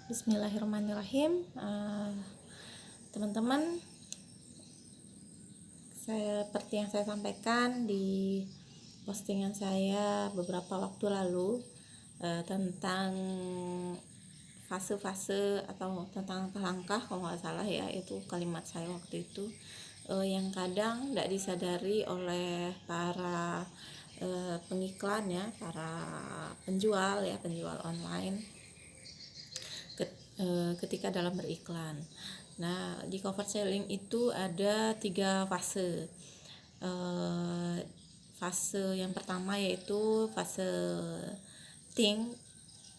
Bismillahirrahmanirrahim. Teman-teman, seperti yang saya sampaikan di postingan saya beberapa waktu lalu tentang fase-fase atau tentang langkah, kalau nggak salah ya, itu kalimat saya waktu itu, yang kadang tidak disadari oleh para pengiklan ya, para penjual online ketika dalam beriklan. Nah, di cover selling itu ada 3 fase. Fase yang pertama yaitu fase think,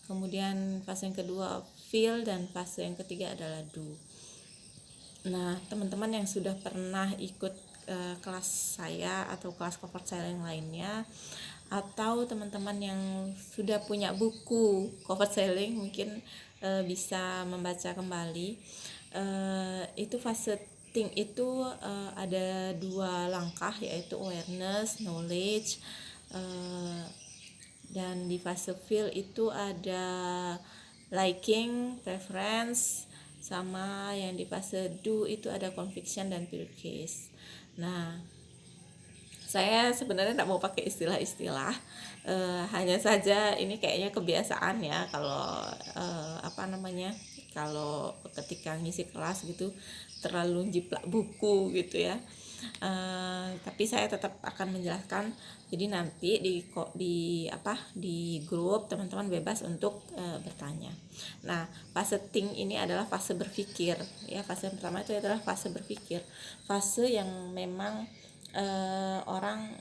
kemudian fase yang kedua feel, dan fase yang ketiga adalah do. Nah, teman-teman yang sudah pernah ikut kelas saya atau kelas cover selling lainnya, atau teman-teman yang sudah punya buku cover selling mungkin bisa membaca kembali. Itu fase think itu ada 2 langkah, yaitu awareness, knowledge, dan di fase feel itu ada liking, preference, sama yang di fase do itu ada conviction dan purchase. Nah, saya sebenarnya tidak mau pakai istilah-istilah, hanya saja ini kayaknya kebiasaan ya, kalau kalau ketika ngisi kelas gitu terlalu jiplak buku gitu ya. Tapi saya tetap akan menjelaskan. Jadi nanti di grup teman-teman bebas untuk bertanya. Nah, fase think ini adalah fase berpikir ya. Fase yang pertama itu adalah fase berpikir, fase yang memang orang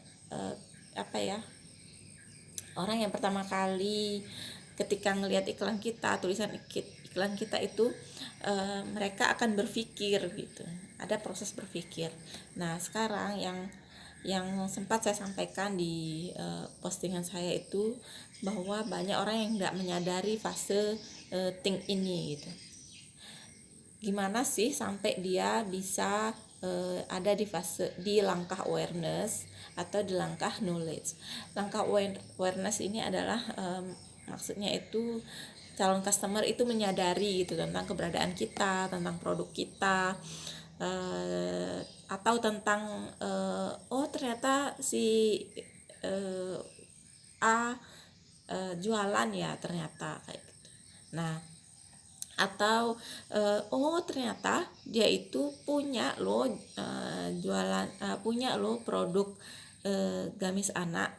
yang pertama kali ketika ngelihat iklan kita, tulisan iklan kita itu, mereka akan berpikir gitu, ada proses berpikir. Nah, sekarang yang sempat saya sampaikan di postingan saya itu, bahwa banyak orang yang tidak menyadari fase think ini gitu. Gimana sih sampai dia bisa ada di langkah awareness atau di langkah knowledge. Langkah awareness ini adalah maksudnya itu calon customer itu menyadari gitu tentang keberadaan kita, tentang produk kita, atau tentang oh ternyata si A jualan ya, ternyata kayak gitu. Nah, atau oh ternyata dia itu punya loh punya loh produk gamis anak.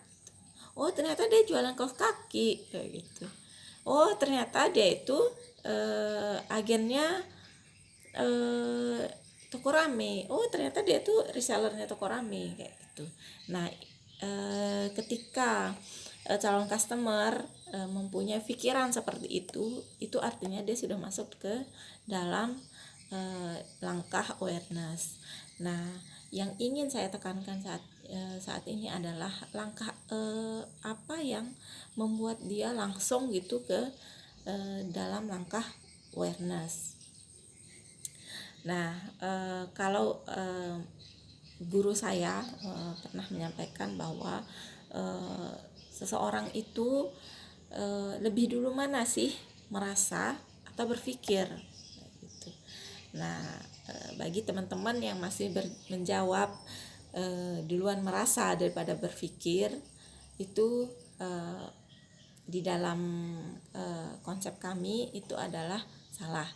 Oh ternyata dia jualan kaos kaki kayak gitu. Oh ternyata dia itu agennya toko rame. Oh ternyata dia tuh resellernya toko rame kayak gitu. Nah, ketika calon customer mempunyai pikiran seperti itu artinya dia sudah masuk ke dalam langkah awareness. Nah, yang ingin saya tekankan saat ini adalah langkah apa yang membuat dia langsung gitu ke dalam langkah awareness. Nah, kalau guru saya pernah menyampaikan bahwa seseorang itu lebih dulu mana sih merasa atau berpikir gitu. Nah, bagi teman-teman yang masih menjawab duluan merasa daripada berpikir, itu di dalam konsep kami itu adalah salah.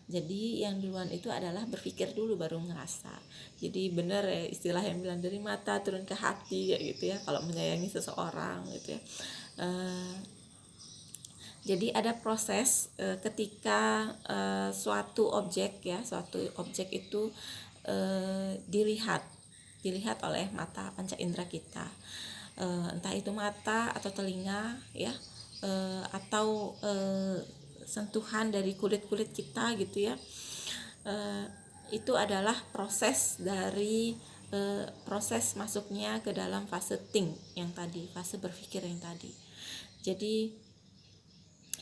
Jadi yang duluan itu adalah berpikir dulu baru ngerasa. Jadi benar ya istilah yang bilang dari mata turun ke hati ya gitu ya, kalau menyayangi seseorang gitu ya. Jadi ada proses ketika suatu objek itu dilihat oleh mata panca indera kita, entah itu mata atau telinga ya, atau sentuhan dari kulit kita gitu ya. Itu adalah proses dari proses masuknya ke dalam fase think yang tadi, fase berpikir yang tadi. Jadi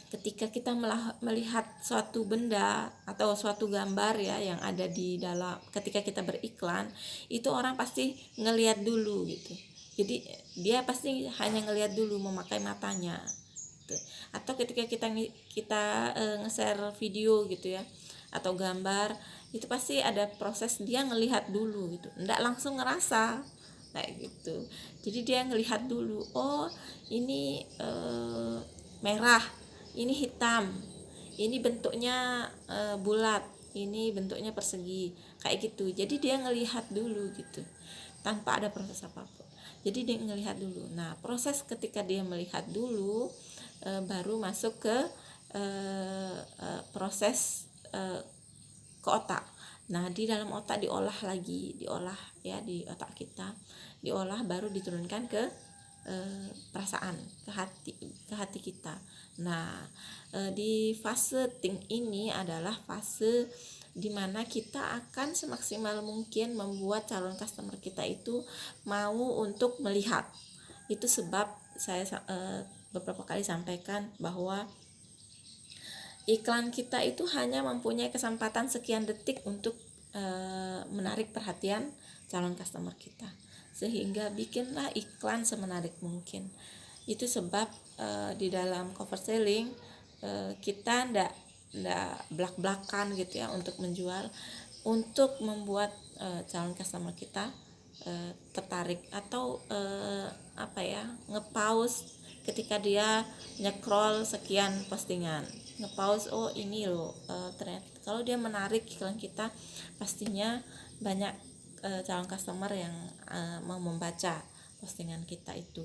ketika kita melihat suatu benda atau suatu gambar ya yang ada di dalam, ketika kita beriklan itu orang pasti ngelihat dulu gitu. Jadi dia pasti hanya ngelihat dulu, memakai matanya gitu. Atau ketika kita nge-share video gitu ya atau gambar, itu pasti ada proses dia ngelihat dulu gitu, nggak langsung ngerasa kayak gitu. Jadi dia ngelihat dulu, oh ini merah, ini hitam, ini bentuknya bulat, ini bentuknya persegi, kayak gitu. Jadi dia ngelihat dulu gitu tanpa ada proses apapun. Jadi dia ngelihat dulu. Nah, proses ketika dia melihat dulu baru masuk ke proses ke otak. Nah, di dalam otak diolah ya, di otak kita diolah, baru diturunkan ke perasaan, ke hati kita. Nah, di fase think ini adalah fase dimana kita akan semaksimal mungkin membuat calon customer kita itu mau untuk melihat. Itu sebab saya beberapa kali sampaikan bahwa iklan kita itu hanya mempunyai kesempatan sekian detik untuk menarik perhatian calon customer kita, sehingga bikinlah iklan semenarik mungkin. Itu sebab di dalam cover selling kita ndak belak-belakan gitu ya untuk menjual, untuk membuat calon customer kita tertarik atau nge-pause ketika dia nge-scroll sekian postingan, nge-pause, oh ini loh ternyata kalau dia menarik iklan kita, pastinya banyak calon customer yang mau membaca postingan kita itu.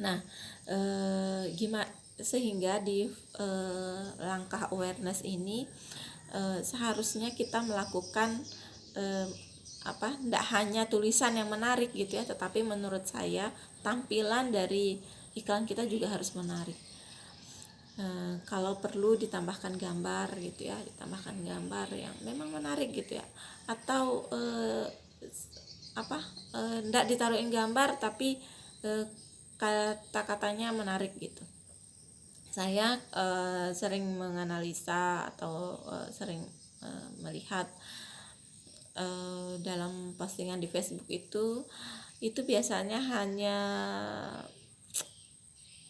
Nah, gimana sehingga di langkah awareness ini seharusnya kita melakukan tidak hanya tulisan yang menarik gitu ya, tetapi menurut saya tampilan dari iklan kita juga harus menarik. Kalau perlu ditambahkan gambar gitu ya, ditambahkan gambar yang memang menarik gitu ya, atau tidak ditaruhin gambar tapi kata-katanya menarik gitu. Saya sering menganalisa atau sering melihat dalam postingan di Facebook itu biasanya hanya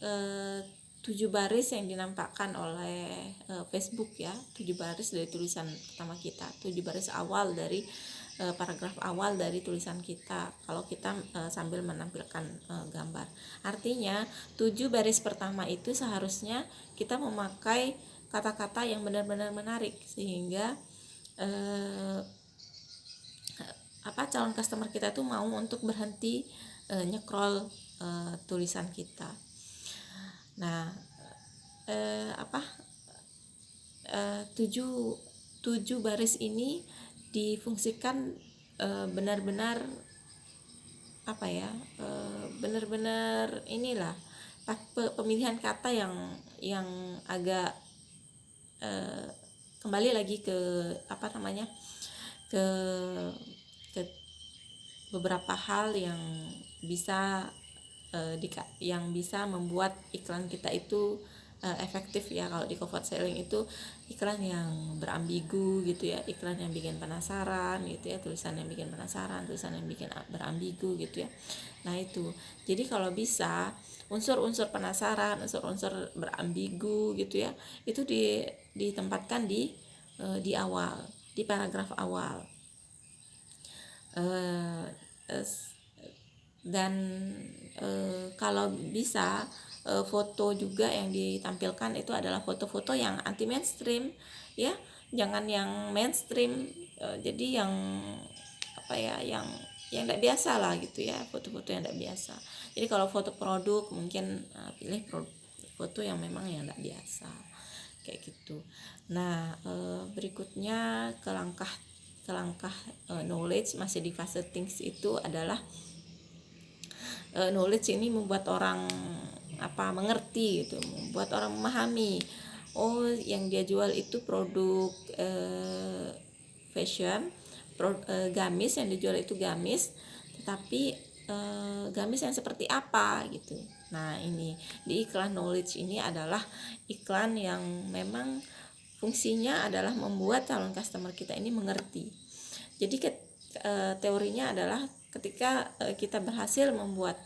7 baris yang dinampakkan oleh Facebook ya, 7 baris dari tulisan pertama kita, 7 baris awal dari paragraf awal dari tulisan kita kalau kita sambil menampilkan gambar. Artinya 7 baris pertama itu seharusnya kita memakai kata-kata yang benar-benar menarik, sehingga calon customer kita tuh mau untuk berhenti nyekrol tulisan kita. Nah, 7 baris ini difungsikan benar-benar benar-benar inilah pemilihan kata yang agak kembali lagi ke ke beberapa hal yang bisa yang bisa membuat iklan kita itu efektif ya. Kalau di cover selling itu iklan yang berambigu gitu ya, iklan yang bikin penasaran gitu ya, tulisan yang bikin penasaran, tulisan yang bikin berambigu gitu ya. Nah itu, jadi kalau bisa unsur-unsur penasaran, unsur-unsur berambigu gitu ya, itu ditempatkan di awal, di paragraf awal. Dan kalau bisa foto juga yang ditampilkan itu adalah foto-foto yang anti mainstream ya, jangan yang mainstream. Jadi yang yang tidak biasa lah gitu ya, foto-foto yang tidak biasa. Jadi kalau foto produk mungkin pilih foto yang memang yang tidak biasa kayak gitu. Nah, berikutnya ke langkah knowledge, masih di fase things itu adalah knowledge ini membuat orang mengerti gitu, membuat orang memahami, oh yang dia jual itu produk fashion, gamis, yang dijual itu gamis, tetapi gamis yang seperti apa gitu. Nah ini di iklan knowledge ini adalah iklan yang memang fungsinya adalah membuat calon customer kita ini mengerti. Jadi teorinya adalah ketika kita berhasil membuat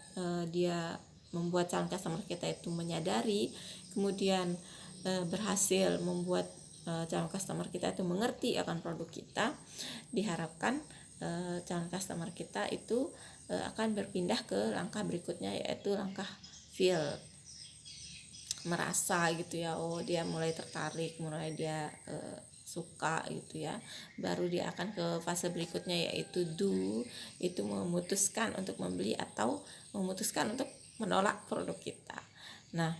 dia membuat calon customer kita itu menyadari, kemudian berhasil membuat calon customer kita itu mengerti akan produk kita, diharapkan calon customer kita itu akan berpindah ke langkah berikutnya, yaitu langkah feel, merasa gitu ya, oh dia mulai tertarik, mulai dia suka gitu ya, baru dia akan ke fase berikutnya, yaitu do, itu memutuskan untuk membeli atau memutuskan untuk menolak produk kita. Nah,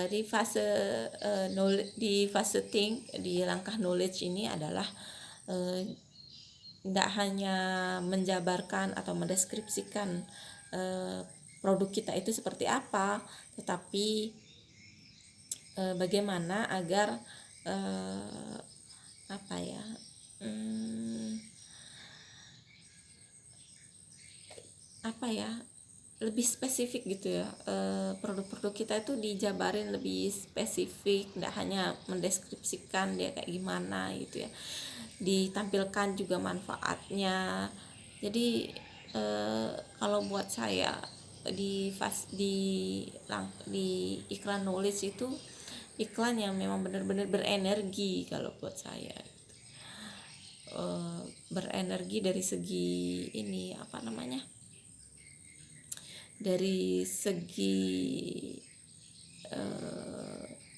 di fase think, di langkah knowledge ini adalah tidak hanya menjabarkan atau mendeskripsikan produk kita itu seperti apa, tetapi bagaimana agar lebih spesifik gitu ya, produk-produk kita itu dijabarin lebih spesifik, tidak hanya mendeskripsikan dia kayak gimana gitu ya, ditampilkan juga manfaatnya. Jadi kalau buat saya di iklan knowledge itu iklan yang memang benar-benar berenergi kalau buat saya. Berenergi dari segi ini dari segi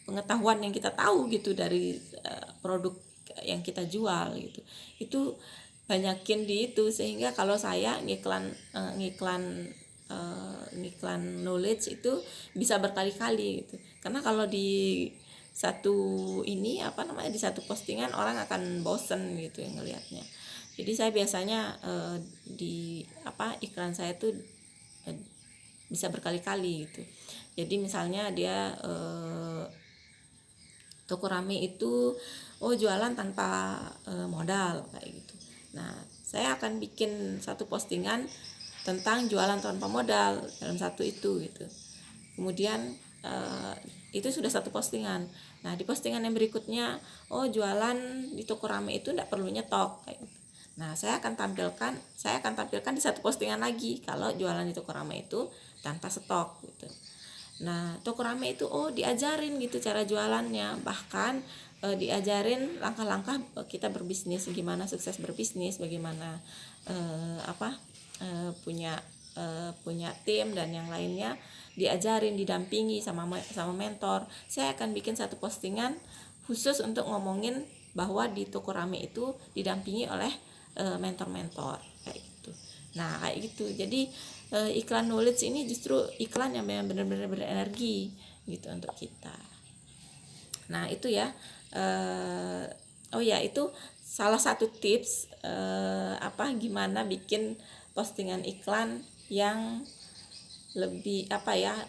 pengetahuan yang kita tahu gitu dari produk yang kita jual gitu. Itu banyakin di itu, sehingga kalau saya ngiklan knowledge itu bisa berkali-kali gitu. Karena kalau di satu di satu postingan orang akan bosen gitu ya ngelihatnya. Jadi saya biasanya iklan saya tuh bisa berkali-kali gitu. Jadi misalnya dia toko rame itu jualan tanpa modal kayak gitu. Nah, saya akan bikin satu postingan tentang jualan tanpa modal dalam satu itu gitu. Kemudian itu sudah satu postingan. Nah, di postingan yang berikutnya jualan di toko rame itu tidak perlu nyetok kayak gitu. Nah, saya akan tampilkan di satu postingan lagi kalau jualan di toko rame itu tanpa stok gitu. Nah, toko rame itu diajarin gitu cara jualannya, bahkan diajarin langkah-langkah kita berbisnis, gimana sukses berbisnis, bagaimana punya tim dan yang lainnya, diajarin, didampingi sama mentor. Saya akan bikin satu postingan khusus untuk ngomongin bahwa di toko rame itu didampingi oleh mentor-mentor kayak gitu. Nah, kayak gitu. Jadi iklan knowledge ini justru iklan yang memang benar-benar berenergi gitu untuk kita. Nah, itu ya. Itu salah satu tips gimana bikin postingan iklan yang lebih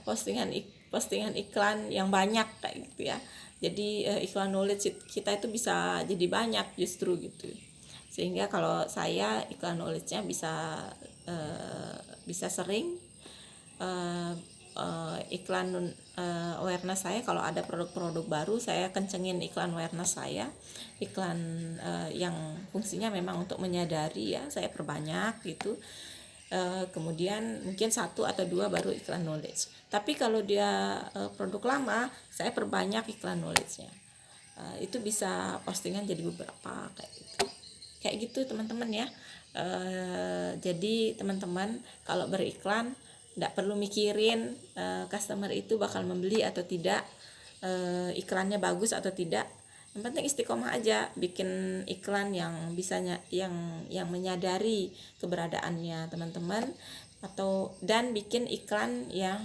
postingan iklan yang banyak kayak gitu ya. Jadi iklan knowledge kita itu bisa jadi banyak justru gitu. Sehingga kalau saya iklan knowledge-nya bisa sering, iklan awareness saya, kalau ada produk-produk baru saya kencengin iklan awareness saya, iklan yang fungsinya memang untuk menyadari ya, saya perbanyak gitu. Kemudian mungkin 1 atau 2 baru iklan knowledge. Tapi kalau dia produk lama, saya perbanyak iklan knowledge-nya. Itu bisa postingan jadi beberapa kayak gitu teman-teman ya. Jadi teman-teman kalau beriklan tidak perlu mikirin customer itu bakal membeli atau tidak, iklannya bagus atau tidak. Yang penting istiqomah aja bikin iklan yang yang menyadari keberadaannya teman-teman, dan bikin iklan yang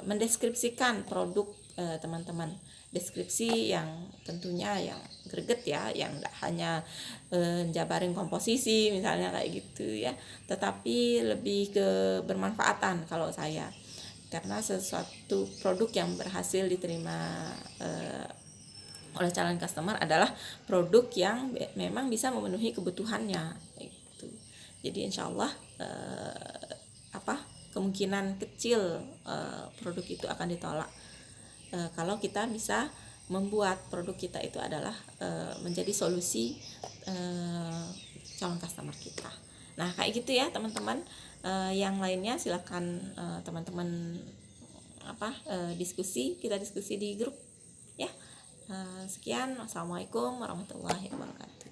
mendeskripsikan produk teman-teman. Deskripsi yang tentunya yang greget ya, yang tidak hanya jabarin komposisi misalnya kayak gitu ya, tetapi lebih ke bermanfaatan kalau saya, karena sesuatu produk yang berhasil diterima oleh calon customer adalah produk yang memang bisa memenuhi kebutuhannya gitu. Jadi insyaallah kemungkinan kecil produk itu akan ditolak kalau kita bisa membuat produk kita itu adalah menjadi solusi calon customer kita. Nah, kayak gitu ya teman-teman. Yang lainnya silakan teman-teman kita diskusi di grup ya. Sekian, wassalamualaikum warahmatullahi wabarakatuh.